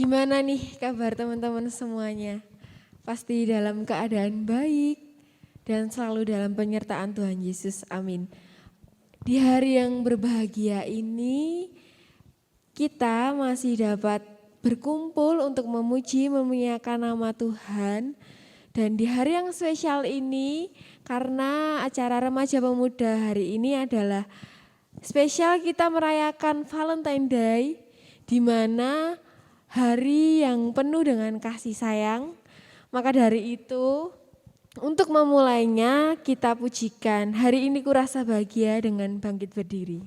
Gimana nih kabar teman-teman semuanya? Pasti dalam keadaan baik dan selalu dalam penyertaan Tuhan Yesus. Amin. Di hari yang berbahagia ini kita masih dapat berkumpul untuk memuji memuliakan nama Tuhan. Dan di hari yang spesial ini karena acara remaja pemuda hari ini adalah spesial kita merayakan Valentine Day, di mana hari yang penuh dengan kasih sayang. Maka dari itu, untuk memulainya kita pujikan Hari Ini Kurasa Bahagia dengan bangkit berdiri.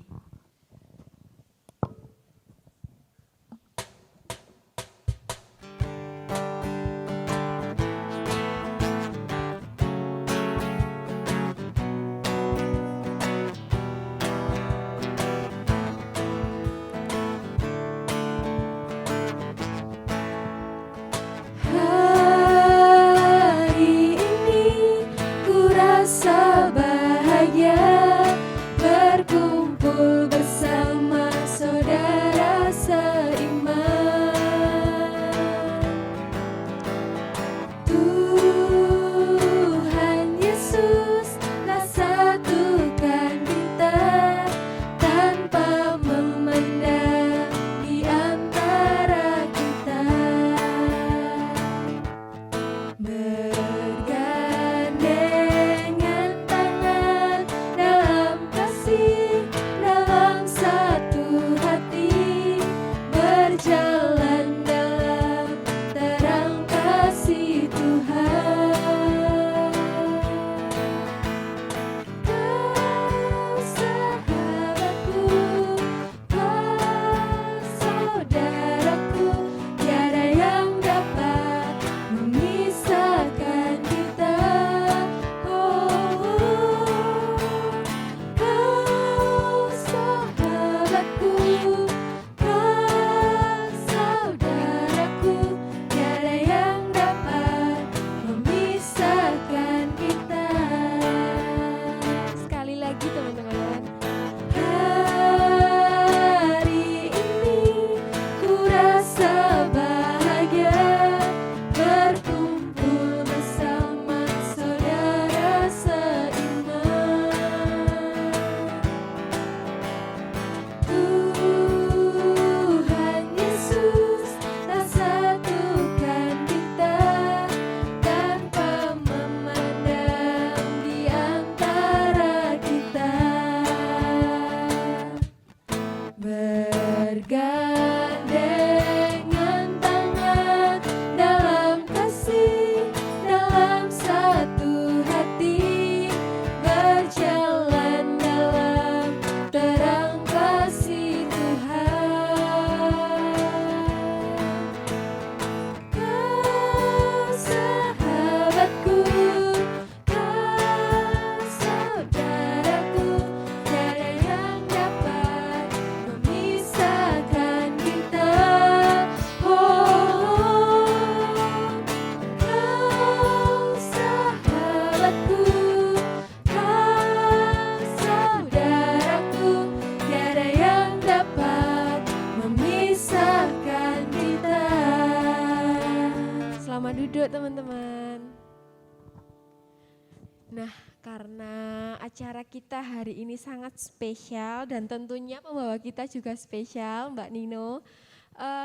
Acara kita hari ini sangat spesial dan tentunya pembawa kita juga spesial, Mbak Nino.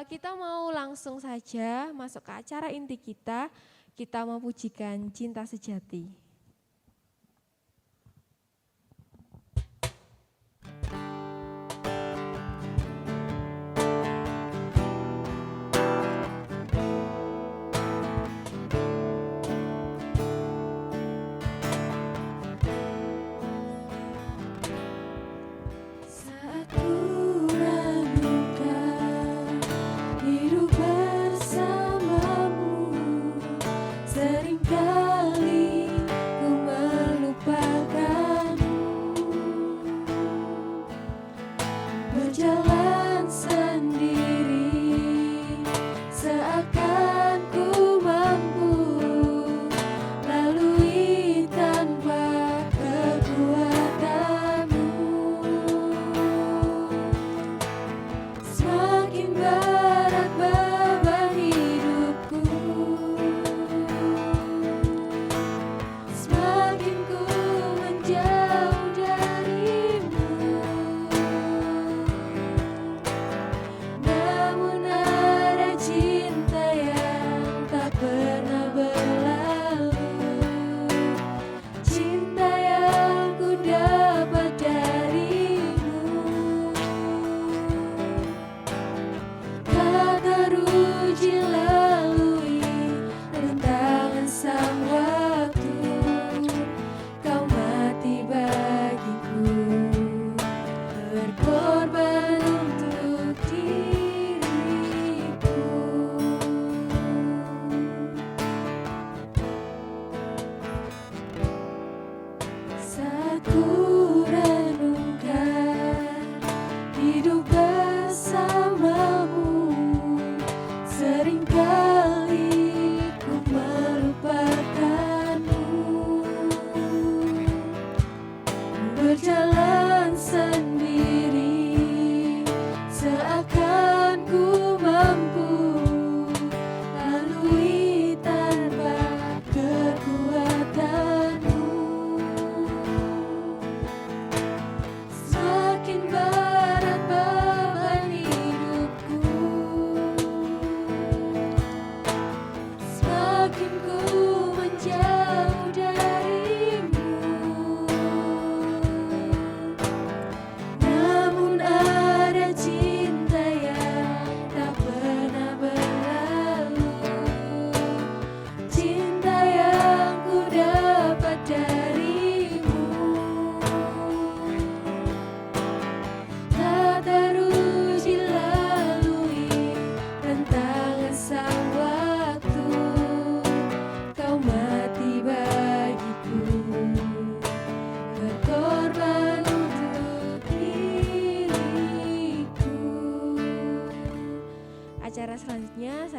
Kita mau langsung saja masuk ke acara inti kita mau pujikan Cinta Sejati. Seringkali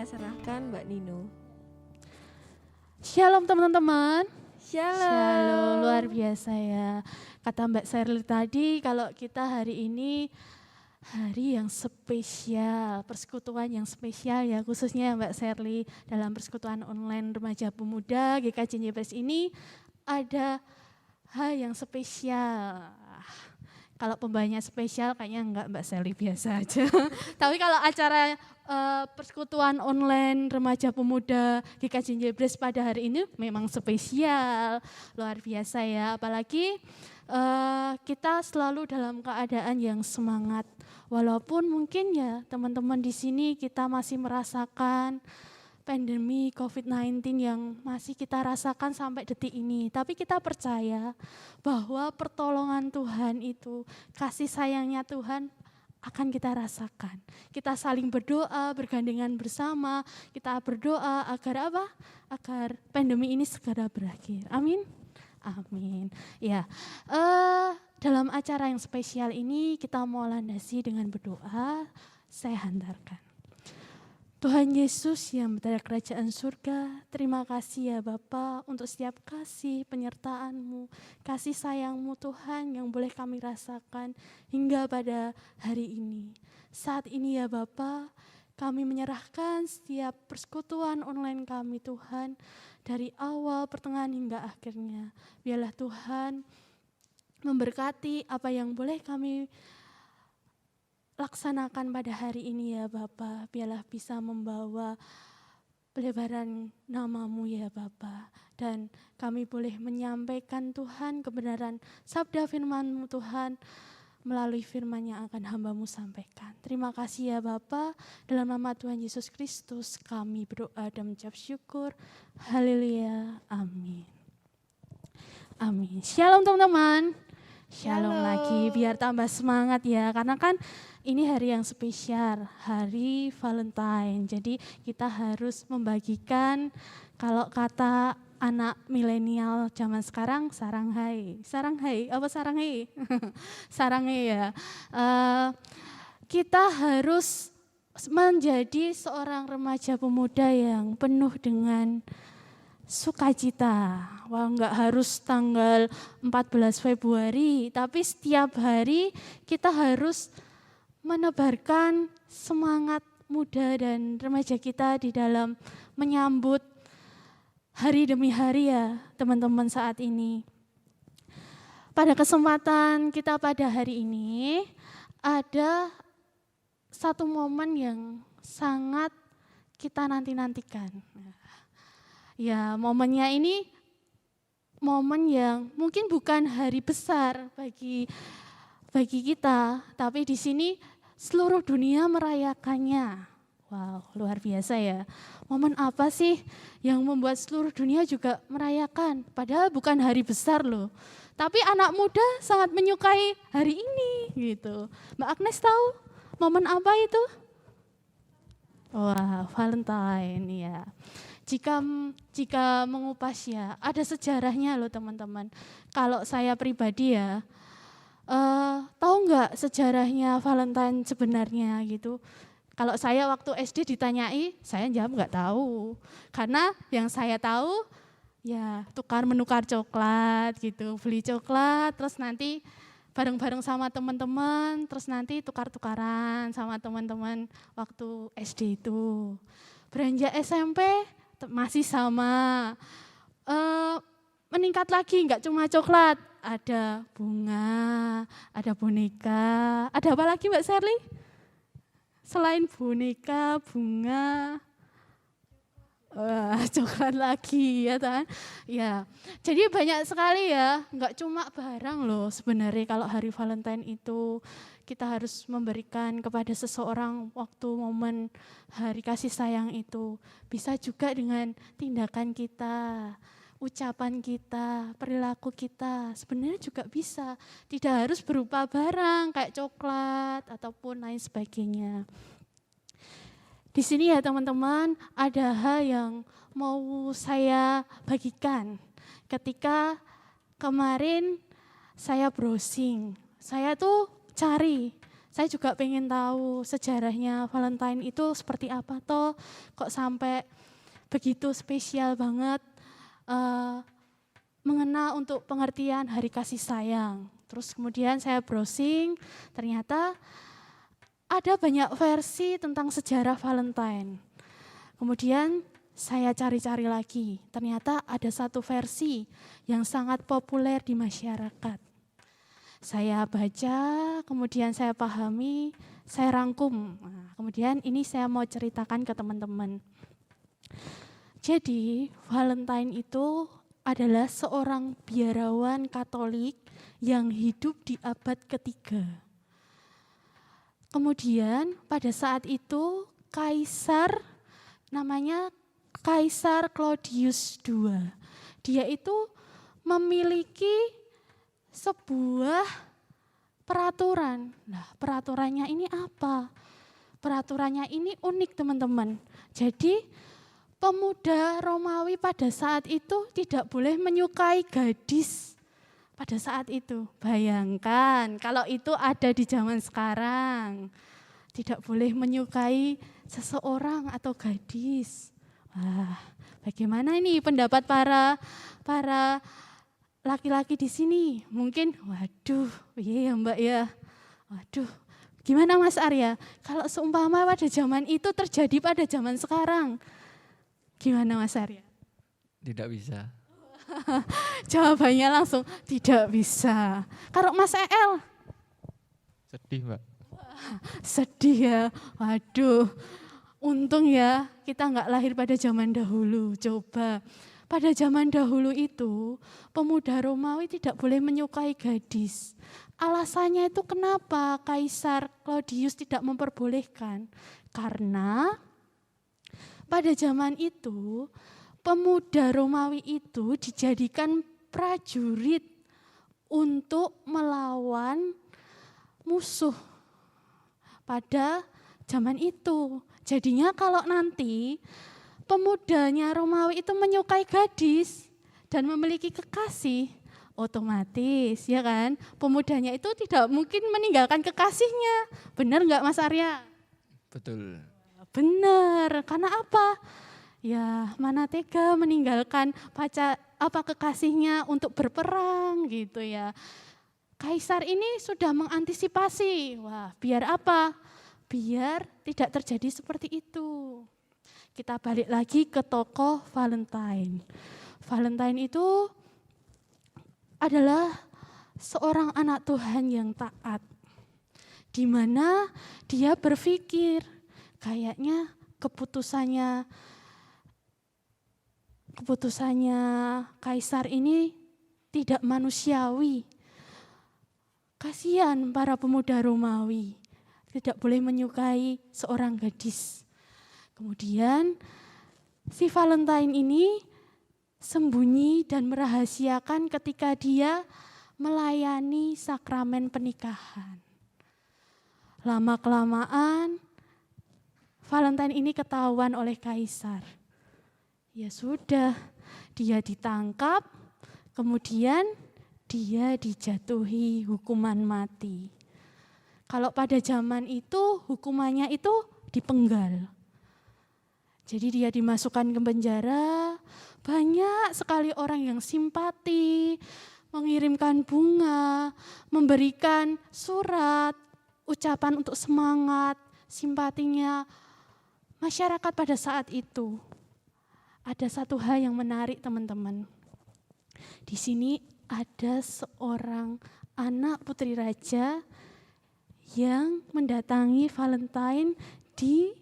saya serahkan Mbak Nino. Shalom teman-teman. Shalom. Luar biasa ya. Kata Mbak Sherly tadi, kalau kita hari ini hari yang spesial, persekutuan yang spesial ya, khususnya Mbak Sherly dalam persekutuan online remaja pemuda GKJ Jebres ini ada hal yang spesial. Kalau pembawanya spesial kayaknya enggak Mbak Sherly, biasa aja. Tapi kalau acara persekutuan online remaja pemuda GKJ Jebres pada hari ini memang spesial, luar biasa ya. Apalagi kita selalu dalam keadaan yang semangat. Walaupun mungkin ya teman-teman di sini kita masih merasakan pandemi COVID-19 yang masih kita rasakan sampai detik ini. Tapi kita percaya bahwa pertolongan Tuhan itu, kasih sayangnya Tuhan akan kita rasakan. Kita saling berdoa, bergandengan bersama, kita berdoa agar apa? Agar pandemi ini segera berakhir. Amin. Amin. Ya, dalam acara yang spesial ini kita mau landasi dengan berdoa. Saya hantarkan. Tuhan Yesus yang berada kerajaan surga, terima kasih ya Bapa untuk setiap kasih penyertaan-Mu, kasih sayang-Mu Tuhan yang boleh kami rasakan hingga pada hari ini. Saat ini ya Bapa, kami menyerahkan setiap persekutuan online kami Tuhan, dari awal, pertengahan hingga akhirnya. Biarlah Tuhan memberkati apa yang boleh kami laksanakan pada hari ini ya Bapa, biarlah bisa membawa pelebaran nama-Mu ya Bapa, dan kami boleh menyampaikan Tuhan kebenaran sabda firman-Mu Tuhan melalui firman yang akan hamba-Mu sampaikan. Terima kasih ya Bapa, dalam nama Tuhan Yesus Kristus kami berdoa dan mengucap syukur. Haleluya, amin. Amin. Shalom teman-teman. Shalom lagi, biar tambah semangat ya, karena kan ini hari yang spesial, hari Valentine. Jadi kita harus membagikan, kalau kata anak milenial zaman sekarang, saranghai. Saranghai, apa saranghai? Saranghai ya. Kita harus menjadi seorang remaja pemuda yang penuh dengan sukacita. Wah, enggak harus tanggal 14 Februari, tapi setiap hari kita harus menebarkan semangat muda dan remaja kita di dalam menyambut hari demi hari ya teman-teman saat ini. Pada kesempatan kita pada hari ini ada satu momen yang sangat kita nanti-nantikan. Ya, momennya ini momen yang mungkin bukan hari besar bagi kita, tapi di sini seluruh dunia merayakannya. Wow, luar biasa ya. Momen apa sih yang membuat seluruh dunia juga merayakan? Padahal bukan hari besar loh. Tapi anak muda sangat menyukai hari ini gitu. Mbak Agnes tahu momen apa itu? Wah, Valentine ya. Jika mengupas ya, ada sejarahnya loh teman-teman. Kalau saya pribadi ya, tahu nggak sejarahnya Valentine sebenarnya gitu? Kalau saya waktu SD ditanyai, saya jawab nggak tahu. Karena yang saya tahu ya menukar coklat gitu, beli coklat, terus nanti bareng-bareng sama teman-teman, terus nanti tukar-tukaran sama teman-teman waktu SD itu. Beranjak SMP masih sama, meningkat lagi, nggak cuma coklat, ada bunga, ada boneka, ada apa lagi Mbak Sherly? Selain boneka, bunga, coklat lagi ya kan? Ya, jadi banyak sekali ya, nggak cuma barang loh sebenarnya kalau hari Valentine itu kita harus memberikan kepada seseorang waktu momen hari kasih sayang itu. Bisa juga dengan tindakan kita, ucapan kita, perilaku kita, sebenarnya juga bisa. Tidak harus berupa barang kayak coklat ataupun lain sebagainya. Di sini ya teman-teman, ada hal yang mau saya bagikan. Ketika kemarin saya browsing, saya tuh cari Saya juga pengen tahu sejarahnya Valentine itu seperti apa toh, kok sampai begitu spesial banget mengena untuk pengertian hari kasih sayang. Terus kemudian saya browsing, ternyata ada banyak versi tentang sejarah Valentine. Kemudian saya cari-cari lagi, ternyata ada satu versi yang sangat populer di masyarakat. Saya baca, kemudian saya pahami, saya rangkum. Nah, kemudian ini saya mau ceritakan ke teman-teman. Jadi Valentine itu adalah seorang biarawan Katolik yang hidup di abad ketiga. Kemudian pada saat itu kaisar namanya Kaisar Claudius II. Dia itu memiliki sebuah peraturan. Nah, peraturannya ini apa? Peraturannya ini unik, teman-teman. Jadi, pemuda Romawi pada saat itu tidak boleh menyukai gadis pada saat itu. Bayangkan kalau itu ada di zaman sekarang. Tidak boleh menyukai seseorang atau gadis. Wah, bagaimana ini pendapat para laki-laki di sini? Mungkin, waduh, iya ya Mbak ya. Waduh, gimana Mas Arya? Kalau seumpama pada zaman itu terjadi pada zaman sekarang, gimana Mas Arya? Tidak bisa. Jawabannya langsung tidak bisa. Kalau Mas El? Sedih Mbak. Sedih ya, waduh. Untung ya kita nggak lahir pada zaman dahulu. Coba. Pada zaman dahulu itu, pemuda Romawi tidak boleh menyukai gadis. Alasannya itu kenapa Kaisar Claudius tidak memperbolehkan? Karena pada zaman itu, pemuda Romawi itu dijadikan prajurit untuk melawan musuh pada zaman itu. Jadinya kalau nanti pemudanya Romawi itu menyukai gadis dan memiliki kekasih, otomatis ya kan, pemudanya itu tidak mungkin meninggalkan kekasihnya. Benar nggak Mas Arya? Betul. Benar, karena apa? Ya mana tega meninggalkan kekasihnya untuk berperang gitu ya. Kaisar ini sudah mengantisipasi, wah biar apa? Biar tidak terjadi seperti itu. Kita balik lagi ke tokoh Valentine. Valentine itu adalah seorang anak Tuhan yang taat. Di mana dia berpikir kayaknya keputusannya Kaisar ini tidak manusiawi. Kasihan para pemuda Romawi, tidak boleh menyukai seorang gadis. Kemudian si Valentine ini sembunyi dan merahasiakan ketika dia melayani sakramen pernikahan. Lama-kelamaan Valentine ini ketahuan oleh Kaisar. Ya sudah, dia ditangkap, kemudian dia dijatuhi hukuman mati. Kalau pada zaman itu hukumannya itu dipenggal. Jadi dia dimasukkan ke penjara, banyak sekali orang yang simpati, mengirimkan bunga, memberikan surat, ucapan untuk semangat, simpatinya masyarakat pada saat itu. Ada satu hal yang menarik teman-teman. Di sini ada seorang anak putri raja yang mendatangi Valentine di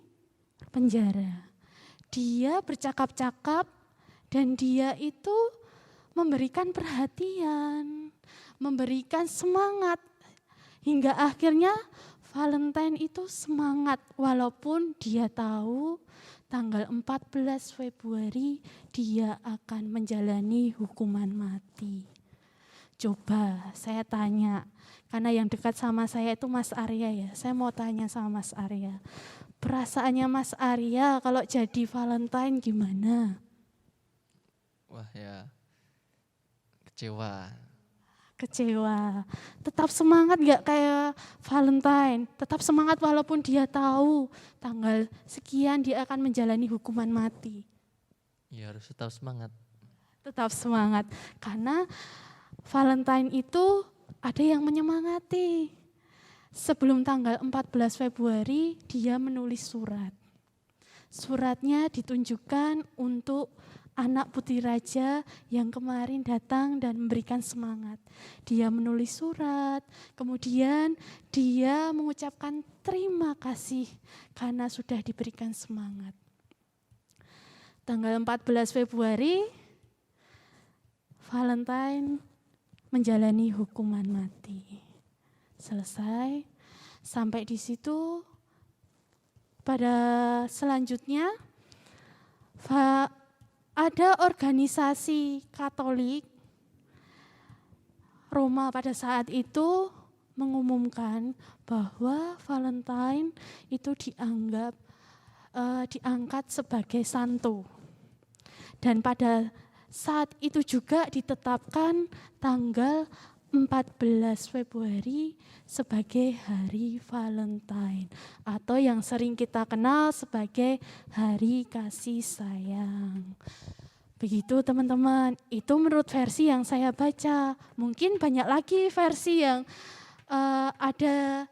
penjara. Dia bercakap-cakap dan dia itu memberikan perhatian, memberikan semangat. Hingga akhirnya Valentine itu semangat walaupun dia tahu tanggal 14 Februari dia akan menjalani hukuman mati. Coba saya tanya, karena yang dekat sama saya itu Mas Arya ya. Saya mau tanya sama Mas Arya. Perasaannya Mas Arya kalau jadi Valentine gimana? Wah ya, kecewa. kecewa. Tetap semangat gak kayak Valentine. Tetap semangat walaupun dia tahu tanggal sekian dia akan menjalani hukuman mati. Ya harus tetap semangat. Tetap semangat. Karena Valentine itu ada yang menyemangati. Sebelum tanggal 14 Februari dia menulis surat. Suratnya ditunjukkan untuk anak putri raja yang kemarin datang dan memberikan semangat. Dia menulis surat, kemudian dia mengucapkan terima kasih karena sudah diberikan semangat. Tanggal 14 Februari, Valentine menjalani hukuman mati. Selesai, sampai di situ. Pada selanjutnya, ada organisasi Katolik Roma pada saat itu mengumumkan bahwa Valentine itu diangkat sebagai santo. Dan pada saat itu juga ditetapkan tanggal 14 Februari sebagai Hari Valentine atau yang sering kita kenal sebagai Hari Kasih Sayang. Begitu teman-teman, itu menurut versi yang saya baca. Mungkin banyak lagi versi yang ada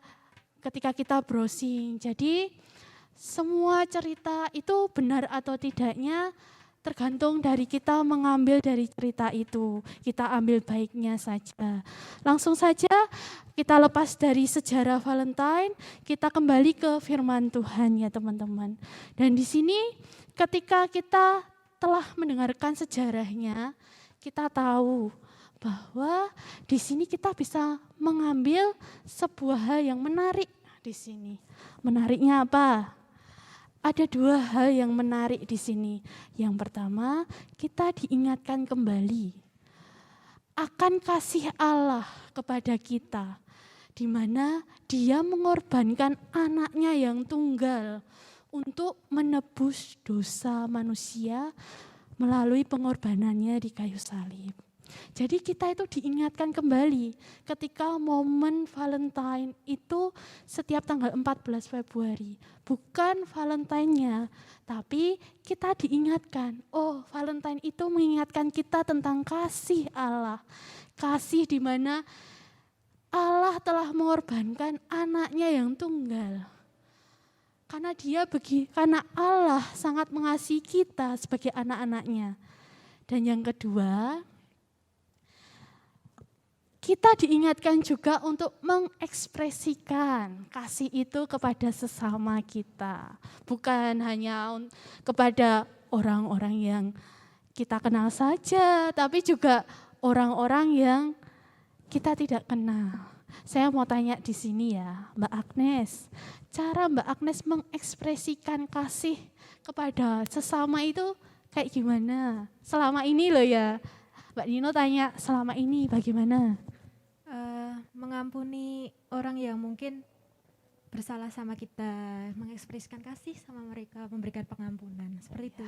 ketika kita browsing. Jadi semua cerita itu benar atau tidaknya tergantung dari kita mengambil dari cerita itu. Kita ambil baiknya saja. Langsung saja kita lepas dari sejarah Valentine, kita kembali ke firman Tuhan ya teman-teman. Dan di sini ketika kita telah mendengarkan sejarahnya, kita tahu bahwa di sini kita bisa mengambil sebuah hal yang menarik di sini. Menariknya apa? Ada dua hal yang menarik di sini. Yang pertama, kita diingatkan kembali akan kasih Allah kepada kita, di mana Dia mengorbankan anaknya yang tunggal untuk menebus dosa manusia melalui pengorbanannya di kayu salib. Jadi kita itu diingatkan kembali ketika momen Valentine itu setiap tanggal 14 Februari. Bukan Valentine-nya, tapi kita diingatkan, oh Valentine itu mengingatkan kita tentang kasih Allah. Kasih di mana Allah telah mengorbankan anaknya yang tunggal. Karena Allah sangat mengasihi kita sebagai anak-anaknya. Dan yang kedua, kita diingatkan juga untuk mengekspresikan kasih itu kepada sesama kita. Bukan hanya kepada orang-orang yang kita kenal saja, tapi juga orang-orang yang kita tidak kenal. Saya mau tanya di sini ya, Mbak Agnes. Cara Mbak Agnes mengekspresikan kasih kepada sesama itu kayak gimana? Selama ini loh ya, Mbak Nino tanya selama ini bagaimana? Mengampuni orang yang mungkin bersalah sama kita, mengekspresikan kasih sama mereka, memberikan pengampunan, seperti itu.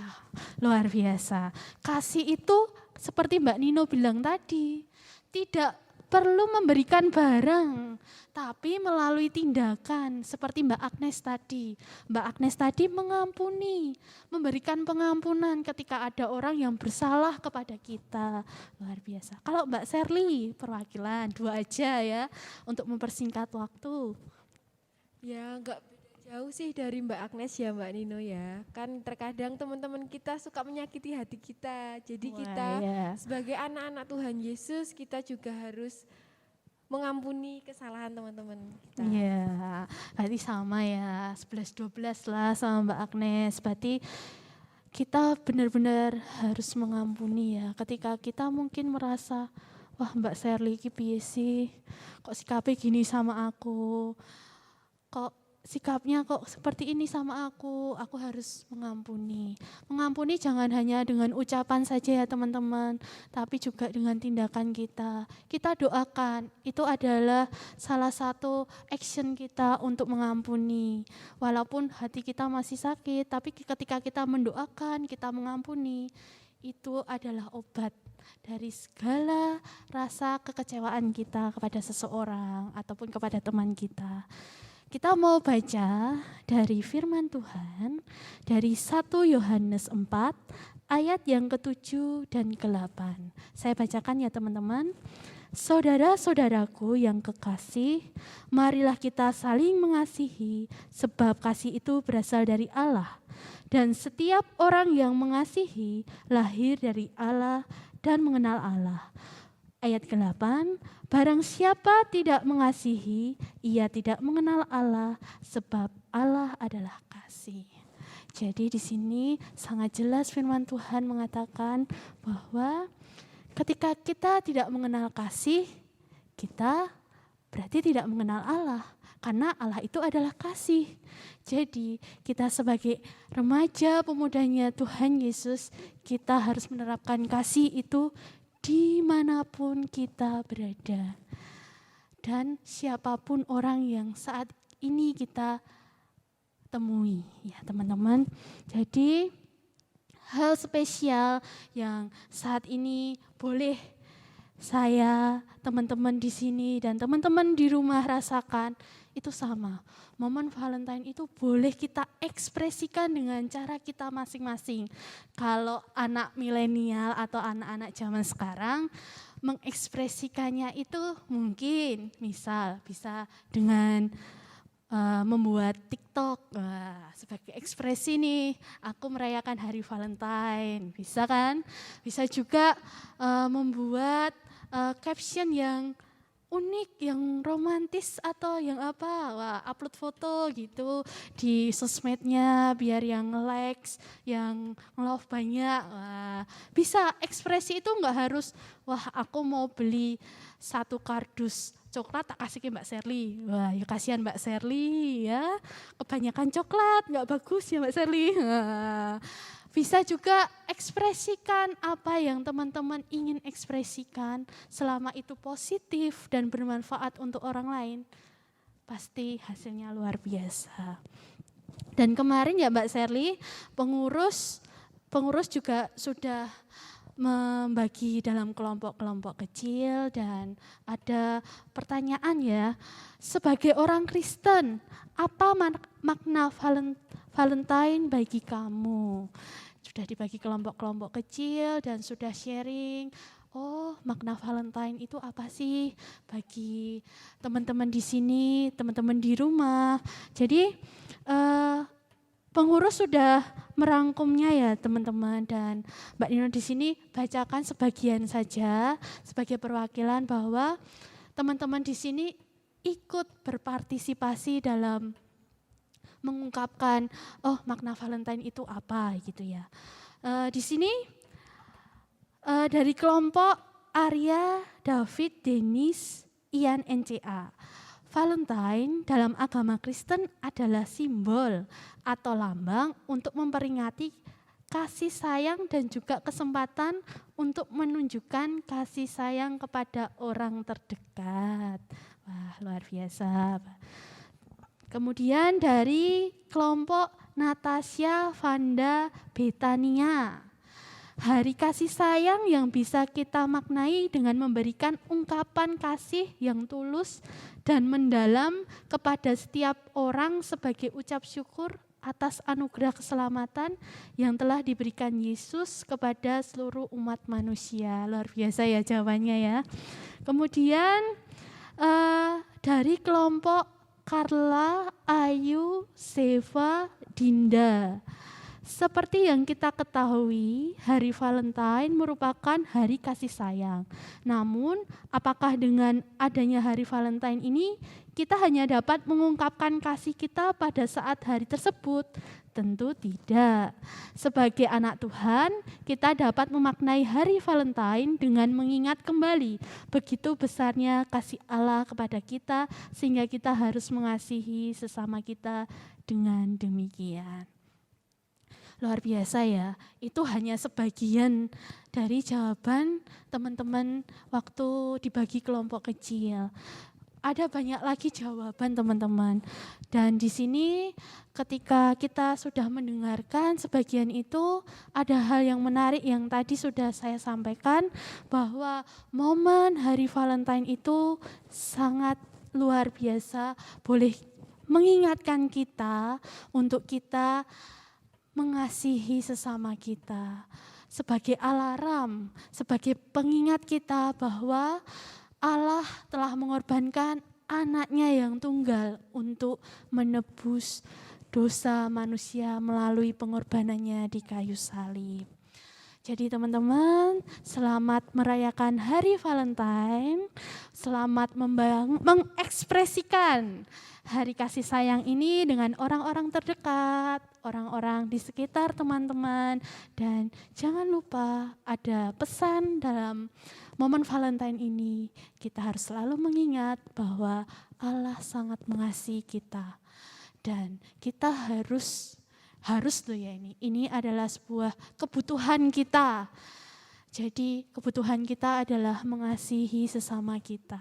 Luar biasa. Kasih itu seperti Mbak Nino bilang tadi, tidak perlu memberikan barang, tapi melalui tindakan seperti Mbak Agnes tadi. Mbak Agnes tadi mengampuni, memberikan pengampunan ketika ada orang yang bersalah kepada kita. Luar biasa. Kalau Mbak Sherly, perwakilan 2 aja ya, untuk mempersingkat waktu. Ya enggak beda jauh sih dari Mbak Agnes ya Mbak Nino ya. Kan terkadang teman-teman kita suka menyakiti hati kita. Jadi Wah, kita ya. sebagai anak-anak Tuhan Yesus kita juga harus mengampuni kesalahan teman-teman kita. Iya, berarti sama ya, 11-12 lah sama Mbak Agnes. Berarti kita benar-benar harus mengampuni ya. Ketika kita mungkin merasa, wah Mbak Sherly iki piye sih, kok sikapnya gini sama aku, kok sikapnya kok seperti ini sama aku harus mengampuni. Mengampuni jangan hanya dengan ucapan saja ya teman-teman, tapi juga dengan tindakan kita. Kita doakan, itu adalah salah satu action kita untuk mengampuni. Walaupun hati kita masih sakit, tapi ketika kita mendoakan, kita mengampuni, itu adalah obat dari segala rasa kekecewaan kita kepada seseorang ataupun kepada teman kita. Kita mau baca dari firman Tuhan dari 1 Yohanes 4 ayat yang ke-7 dan ke-8. Saya bacakan ya teman-teman. Saudara-saudaraku yang kekasih, marilah kita saling mengasihi, sebab kasih itu berasal dari Allah. Dan setiap orang yang mengasihi lahir dari Allah dan mengenal Allah. Ayat ke-8, barang siapa tidak mengasihi, ia tidak mengenal Allah, sebab Allah adalah kasih. Jadi di sini sangat jelas firman Tuhan mengatakan bahwa ketika kita tidak mengenal kasih, kita berarti tidak mengenal Allah. Karena Allah itu adalah kasih. Jadi kita sebagai remaja pemudanya Tuhan Yesus, kita harus menerapkan kasih itu dimanapun kita berada. Dan siapapun orang yang saat ini kita temui, ya teman-teman. Jadi hal spesial yang saat ini boleh saya, teman-teman di sini dan teman-teman di rumah rasakan itu sama. Momen Valentine itu boleh kita ekspresikan dengan cara kita masing-masing. Kalau anak milenial atau anak-anak zaman sekarang mengekspresikannya itu mungkin misal bisa dengan membuat TikTok sebagai ekspresi nih, aku merayakan hari Valentine, bisa kan? Bisa juga membuat caption yang unik, yang romantis atau yang upload foto gitu di sosmednya biar yang likes, yang love banyak. Bisa ekspresi itu nggak harus, aku mau beli 1 kardus coklat tak kasih ke Mbak Sherly. Ya kasihan Mbak Sherly ya, kebanyakan coklat nggak bagus ya Mbak Sherly. Bisa juga ekspresikan apa yang teman-teman ingin ekspresikan, selama itu positif dan bermanfaat untuk orang lain, pasti hasilnya luar biasa. Dan kemarin ya Mbak Sherly, pengurus juga sudah membagi dalam kelompok-kelompok kecil dan ada pertanyaan ya, sebagai orang Kristen, apa makna Valentine bagi kamu? Sudah dibagi kelompok-kelompok kecil dan sudah sharing, makna Valentine itu apa sih bagi teman-teman di sini, teman-teman di rumah. Jadi pengurus sudah merangkumnya ya teman-teman, dan Mbak Nino di sini bacakan sebagian saja sebagai perwakilan bahwa teman-teman di sini ikut berpartisipasi dalam mengungkapkan makna Valentine itu apa gitu ya. Di sini dari kelompok Arya, David, Denis, Ian, NCA. Valentine dalam agama Kristen adalah simbol atau lambang untuk memperingati kasih sayang dan juga kesempatan untuk menunjukkan kasih sayang kepada orang terdekat. Wah, luar biasa. Kemudian dari kelompok Natasha, Vanda, Betania. Hari kasih sayang yang bisa kita maknai dengan memberikan ungkapan kasih yang tulus dan mendalam kepada setiap orang sebagai ucap syukur atas anugerah keselamatan yang telah diberikan Yesus kepada seluruh umat manusia. Luar biasa ya jawabannya ya. Kemudian dari kelompok Carla, Ayu, Seva, Dinda. Seperti yang kita ketahui, hari Valentine merupakan hari kasih sayang. Namun, apakah dengan adanya hari Valentine ini, kita hanya dapat mengungkapkan kasih kita pada saat hari tersebut? Tentu tidak. Sebagai anak Tuhan, kita dapat memaknai hari Valentine dengan mengingat kembali begitu besarnya kasih Allah kepada kita, sehingga kita harus mengasihi sesama kita dengan demikian. Luar biasa ya, itu hanya sebagian dari jawaban teman-teman waktu dibagi kelompok kecil. ada banyak lagi jawaban teman-teman. Dan di sini ketika kita sudah mendengarkan sebagian itu, ada hal yang menarik yang tadi sudah saya sampaikan, bahwa momen hari Valentine itu sangat luar biasa, boleh mengingatkan kita untuk kita mengasihi sesama kita. Sebagai alarm, sebagai pengingat kita bahwa Allah telah mengorbankan anaknya yang tunggal untuk menebus dosa manusia melalui pengorbanannya di kayu salib. Jadi teman-teman, selamat merayakan Hari Valentine, selamat mengekspresikan hari kasih sayang ini dengan orang-orang terdekat, orang-orang di sekitar teman-teman. Dan jangan lupa ada pesan dalam momen Valentine ini, kita harus selalu mengingat bahwa Allah sangat mengasihi kita. Dan kita harus tuh ya ini adalah sebuah kebutuhan kita. Jadi kebutuhan kita adalah mengasihi sesama kita.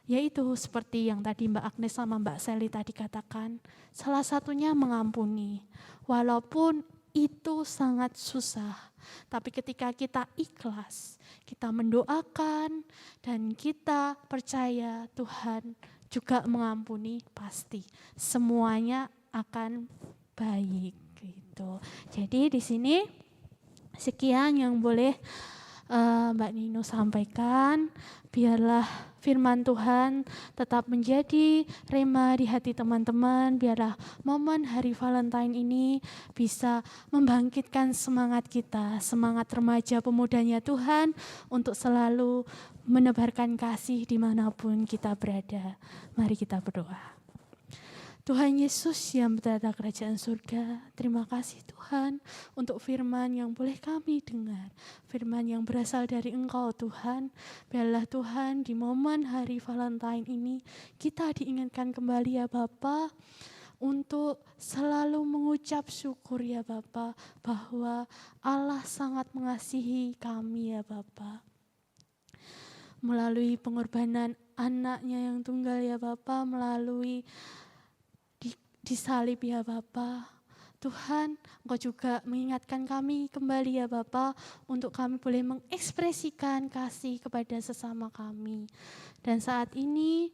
Yaitu seperti yang tadi Mbak Agnes sama Mbak Sally tadi katakan, salah satunya mengampuni. Walaupun itu sangat susah, tapi ketika kita ikhlas, kita mendoakan dan kita percaya Tuhan juga mengampuni, pasti semuanya akan baik gitu. Jadi di sini sekian yang boleh Mbak Nino sampaikan. Biarlah firman Tuhan tetap menjadi rema di hati teman-teman. Biarlah momen hari Valentine ini bisa membangkitkan semangat kita, semangat remaja pemudanya Tuhan untuk selalu menebarkan kasih dimanapun kita berada. Mari kita berdoa. Tuhan Yesus yang bertata kerajaan surga, terima kasih Tuhan untuk firman yang boleh kami dengar. Firman yang berasal dari Engkau Tuhan. Biarlah Tuhan di momen hari Valentine ini kita diingatkan kembali ya Bapa, untuk selalu mengucap syukur ya Bapa, bahwa Allah sangat mengasihi kami ya Bapa. Melalui pengorbanan anaknya yang tunggal ya Bapa, melalui disalib ya Bapa. Tuhan, Engkau juga mengingatkan kami kembali ya Bapa, untuk kami boleh mengekspresikan kasih kepada sesama kami. Dan saat ini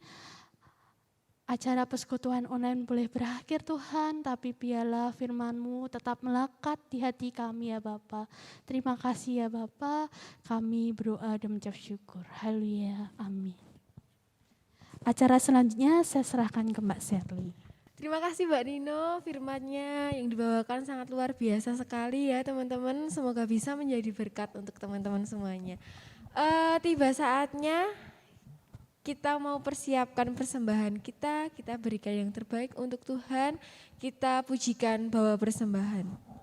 acara persekutuan online boleh berakhir Tuhan, tapi biarlah firman-Mu tetap melekat di hati kami ya Bapa. Terima kasih ya Bapa, kami berdoa dan mengucap syukur. Haleluya, amin. Acara selanjutnya saya serahkan ke Mbak Sherly. Terima kasih Mbak Nino, firman-Nya yang dibawakan sangat luar biasa sekali ya teman-teman. Semoga bisa menjadi berkat untuk teman-teman semuanya. Tiba saatnya kita mau persiapkan persembahan kita berikan yang terbaik untuk Tuhan, kita pujikan bawa persembahan.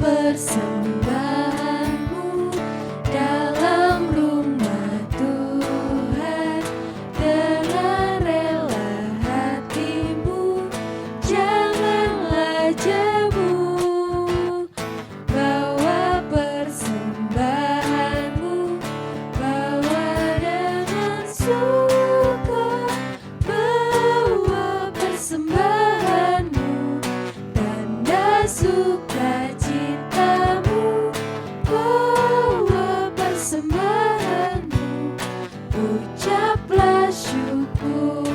Persembahanmu dalam rumah Tuhan, dengan rela hatimu, janganlah jemu. Bawa persembahanmu, bawa dengan suka, bawa persembahanmu, tanda suka citamu, bawa persembahanmu, ucaplah syukur.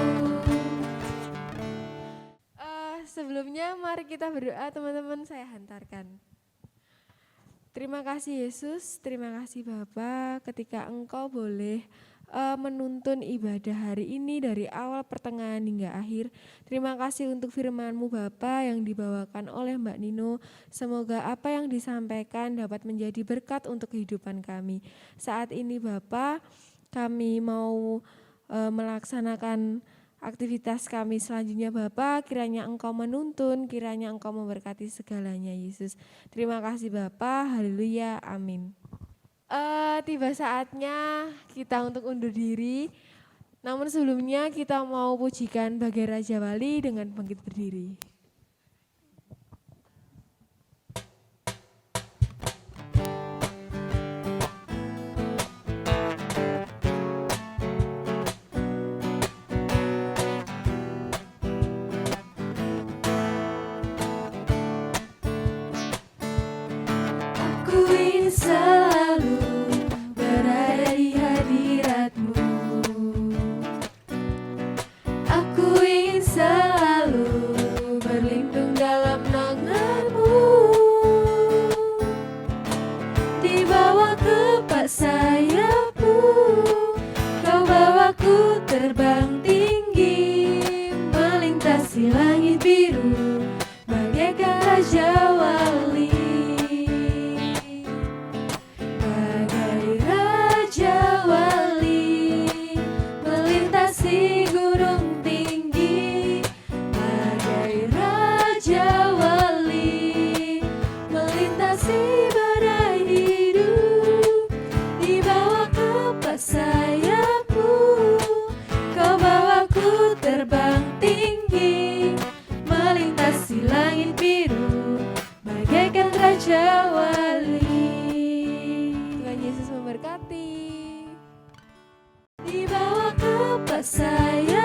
Sebelumnya mari kita berdoa teman-teman, saya hantarkan. Terima kasih Yesus, terima kasih Bapa, ketika Engkau boleh menuntun ibadah hari ini dari awal pertengahan hingga akhir. Terima kasih untuk firman-Mu Bapa yang dibawakan oleh Mbak Nino. Semoga apa yang disampaikan dapat menjadi berkat untuk kehidupan kami. Saat ini Bapa, kami mau melaksanakan aktivitas kami selanjutnya Bapa, kiranya Engkau menuntun, kiranya Engkau memberkati segalanya Yesus. Terima kasih Bapa, haleluya, amin. Tiba saatnya kita untuk undur diri. Namun sebelumnya kita mau pujikan Bagai Raja Wali dengan bangkit berdiri. Aku ingin selalu berada di hadirat-Mu. Aku ingin selalu berlindung dalam naungan-Mu. Di bawah kepak sayap-Mu, Kau bawaku terbang tinggi, melintasi langit biru, bagaikan Raja Wali. Bagai Raja Wali, melintasi gunung tinggi. Bagai Raja Wali, melintasi badai hidup. Di bawah kepak sayap-Mu, Kau bawaku terbang tinggi, melintasi langit biru, bagaikan Raja Wali. Tuhan Yesus memberkati. Di bawah kepak sayap